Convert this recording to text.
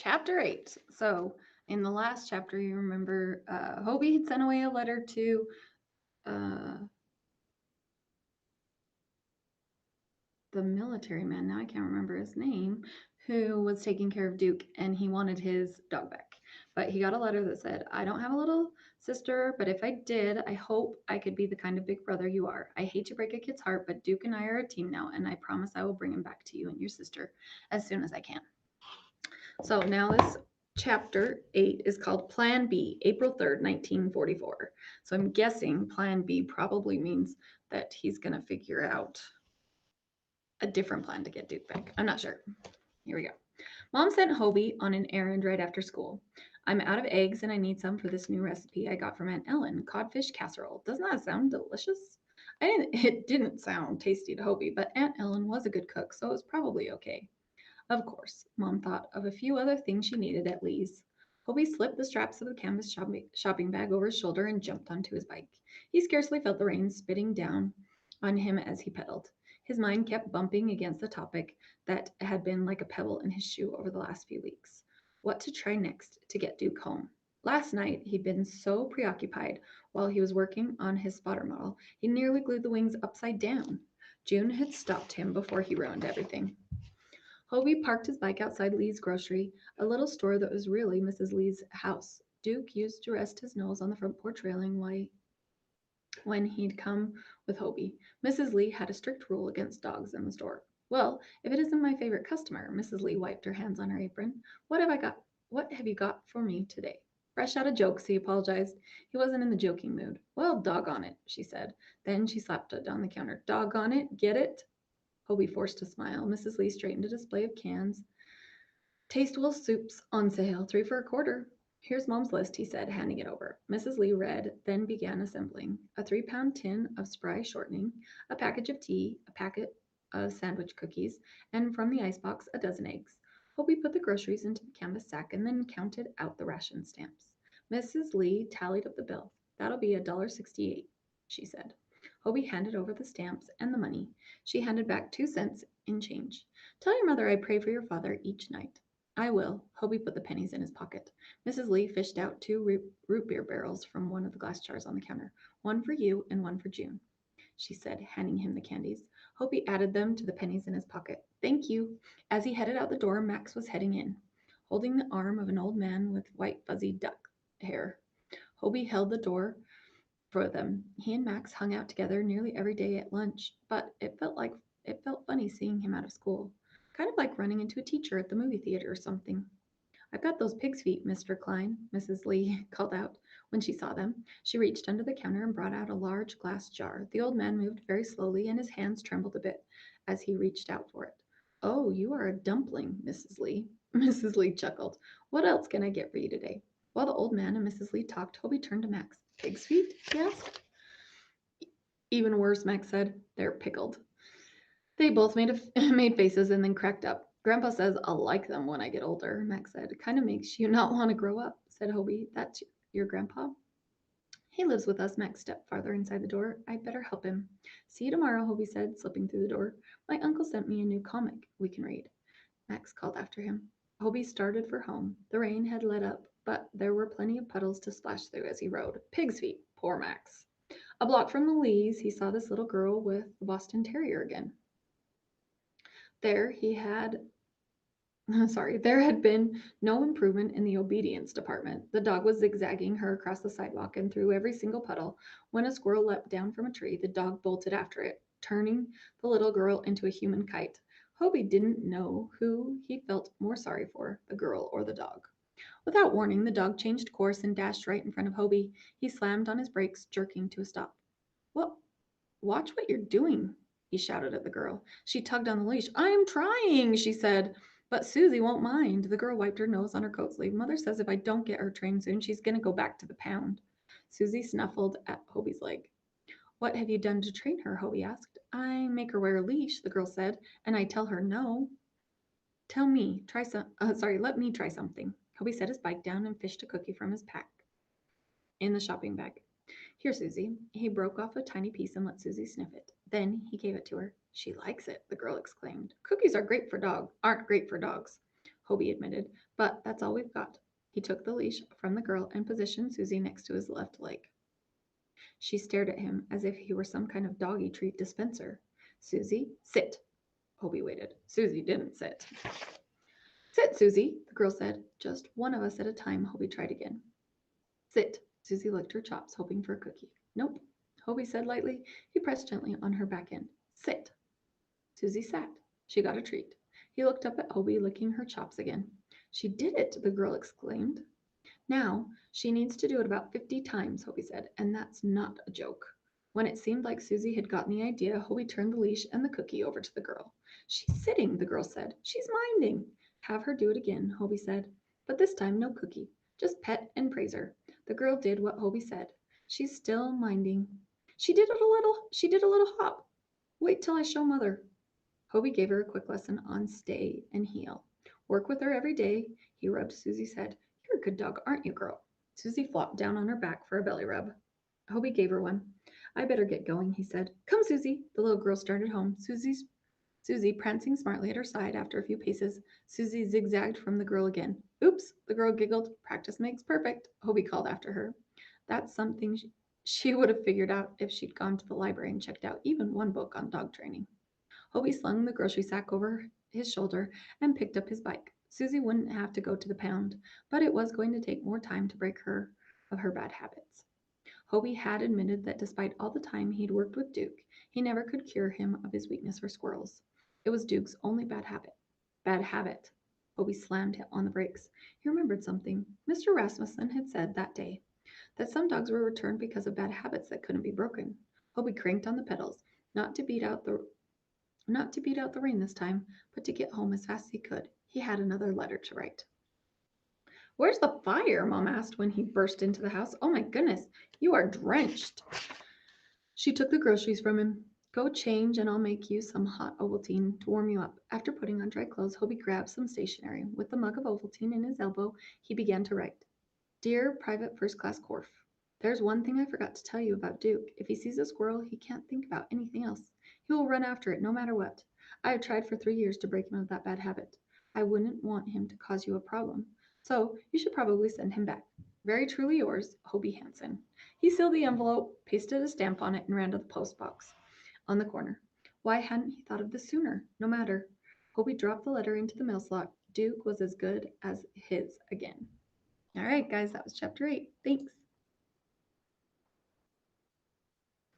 Chapter 8. So, in the last chapter, you remember Hobie had sent away a letter to uh, the military man, now I can't remember his name, who was taking care of Duke and he wanted his dog back. But he got a letter that said, I don't have a little sister, but if I did, I hope I could be the kind of big brother you are. I hate to break a kid's heart, but Duke and I are a team now, and I promise I will bring him back to you and your sister as soon as I can. So now this chapter 8 is called Plan B, April 3rd, 1944. So I'm guessing Plan B probably means that he's going to figure out a different plan to get Duke back. I'm not sure. Here we go. Mom sent Hobie on an errand right after school. I'm out of eggs and I need some for this new recipe I got from Aunt Ellen, codfish casserole. Doesn't that sound delicious? It didn't sound tasty to Hobie, but Aunt Ellen was a good cook, so it was probably okay. Of course, Mom thought of a few other things she needed at Lee's. Hobie slipped the straps of the canvas shopping bag over his shoulder and jumped onto his bike. He scarcely felt the rain spitting down on him as he pedaled. His mind kept bumping against the topic that had been like a pebble in his shoe over the last few weeks. What to try next to get Duke home? Last night, he'd been so preoccupied while he was working on his spotter model, he nearly glued the wings upside down. June had stopped him before he ruined everything. Hobie parked his bike outside Lee's grocery, a little store that was really Mrs. Lee's house. Duke used to rest his nose on the front porch railing when he'd come with Hobie. Mrs. Lee had a strict rule against dogs in the store. Well, if it isn't my favorite customer, Mrs. Lee wiped her hands on her apron. What have I got? What have you got for me today? Fresh out of jokes, he apologized. He wasn't in the joking mood. Well, doggone it, she said. Then she slapped it on the counter. Doggone it, get it? Hobie forced a smile. Mrs. Lee straightened a display of cans. Tasteful soups on sale, three for a quarter. Here's Mom's list, he said, handing it over. Mrs. Lee read, then began assembling a 3-pound tin of spry shortening, a package of tea, a packet of sandwich cookies, and from the icebox, a dozen eggs. Hobie put the groceries into the canvas sack and then counted out the ration stamps. Mrs. Lee tallied up the bill. That'll be $1.68, she said. Hobie handed over the stamps and the money. She handed back 2 cents in change. Tell your mother I pray for your father each night. I will. Hobie put the pennies in his pocket. Mrs. Lee fished out two root beer barrels from one of the glass jars on the counter. One for you and one for June, she said, handing him the candies. Hobie added them to the pennies in his pocket. Thank you. As he headed out the door, Max was heading in, holding the arm of an old man with white fuzzy duck hair. Hobie held the door for them. He and Max hung out together nearly every day at lunch, but it felt funny seeing him out of school. Kind of like running into a teacher at the movie theater or something. I've got those pig's feet, Mr. Klein, Mrs. Lee called out when she saw them. She reached under the counter and brought out a large glass jar. The old man moved very slowly and his hands trembled a bit as he reached out for it. Oh, you are a dumpling, Mrs. Lee. Mrs. Lee chuckled. What else can I get for you today? While the old man and Mrs. Lee talked, Toby turned to Max. Pig's feet? He asked. Even worse, Max said. They're pickled. They both made faces and then cracked up. Grandpa says I'll like them when I get older, Max said. It kind of makes you not want to grow up, said Hobie. That's your grandpa? He lives with us. Max stepped farther inside the door. I'd better help him. See you tomorrow, Hobie said, slipping through the door. My uncle sent me a new comic we can read. Max called after him. Hobie started for home. The rain had let up, but there were plenty of puddles to splash through as he rode. Pig's feet. Poor Max. A block from the Lees, he saw this little girl with the Boston Terrier again. There he had there had been no improvement in the obedience department. The dog was zigzagging her across the sidewalk and through every single puddle. When a squirrel leapt down from a tree, the dog bolted after it, turning the little girl into a human kite. Hobie didn't know who he felt more sorry for, the girl or the dog. Without warning, the dog changed course and dashed right in front of Hobie. He slammed on his brakes, jerking to a stop. What? Watch what you're doing, he shouted at the girl. She tugged on the leash. I'm trying, she said. But Susie won't mind. The girl wiped her nose on her coat sleeve. Mother says if I don't get her trained soon, she's going to go back to the pound. Susie snuffled at Hobie's leg. What have you done to train her? Hobie asked. I make her wear a leash, the girl said, and I tell her no. Let me try something. Hobie set his bike down and fished a cookie from his pack in the shopping bag. Here, Susie. He broke off a tiny piece and let Susie sniff it. Then he gave it to her. She likes it, the girl exclaimed. Cookies aren't great for dogs. Hobie admitted, but that's all we've got. He took the leash from the girl and positioned Susie next to his left leg. She stared at him as if he were some kind of doggy treat dispenser. Susie, sit. Hobie waited. Susie didn't sit. Sit, Susie, the girl said. Just one of us at a time, Hobie tried again. Sit. Susie licked her chops, hoping for a cookie. Nope, Hobie said lightly. He pressed gently on her back end. Sit. Susie sat. She got a treat. He looked up at Hobie, licking her chops again. She did it, the girl exclaimed. Now, she needs to do it about 50 times, Hobie said, and that's not a joke. When it seemed like Susie had gotten the idea, Hobie turned the leash and the cookie over to the girl. She's sitting, the girl said. She's minding. Have her do it again, Hobie said. But this time, no cookie. Just pet and praise her. The girl did what Hobie said. She's still minding. She did a little hop. Wait till I show Mother. Hobie gave her a quick lesson on stay and heel. Work with her every day, he rubbed Susie's head. You're a good dog, aren't you, girl? Susie flopped down on her back for a belly rub. Hobie gave her one. I better get going, he said. Come, Susie. The little girl started home. Susie prancing smartly at her side after a few paces. Susie zigzagged from the girl again. Oops, the girl giggled. Practice makes perfect, Hobie called after her. That's something she would have figured out if she'd gone to the library and checked out even one book on dog training. Hobie slung the grocery sack over his shoulder and picked up his bike. Susie wouldn't have to go to the pound, but it was going to take more time to break her of her bad habits. Hobie had admitted that despite all the time he'd worked with Duke, he never could cure him of his weakness for squirrels. It was Duke's only bad habit. Bad habit. Hobie slammed on the brakes. He remembered something. Mr. Rasmussen had said that day that some dogs were returned because of bad habits that couldn't be broken. Hobie cranked on the pedals, not to beat out the rain this time, but to get home as fast as he could. He had another letter to write. Where's the fire? Mom asked when he burst into the house. Oh my goodness, you are drenched. She took the groceries from him. Go change and I'll make you some hot Ovaltine to warm you up. After putting on dry clothes, Hobie grabbed some stationery. With the mug of Ovaltine in his elbow, he began to write. Dear Private First Class Corf, there's one thing I forgot to tell you about Duke. If he sees a squirrel, he can't think about anything else. He will run after it no matter what. I have tried for 3 years to break him of that bad habit. I wouldn't want him to cause you a problem. So you should probably send him back. Very truly yours, Hobie Hansen. He sealed the envelope, pasted a stamp on it, and ran to the post box on the corner. Why hadn't he thought of this sooner? No matter. Hobie dropped the letter into the mail slot. Duke was as good as his again. All right, guys, that was chapter 8. Thanks.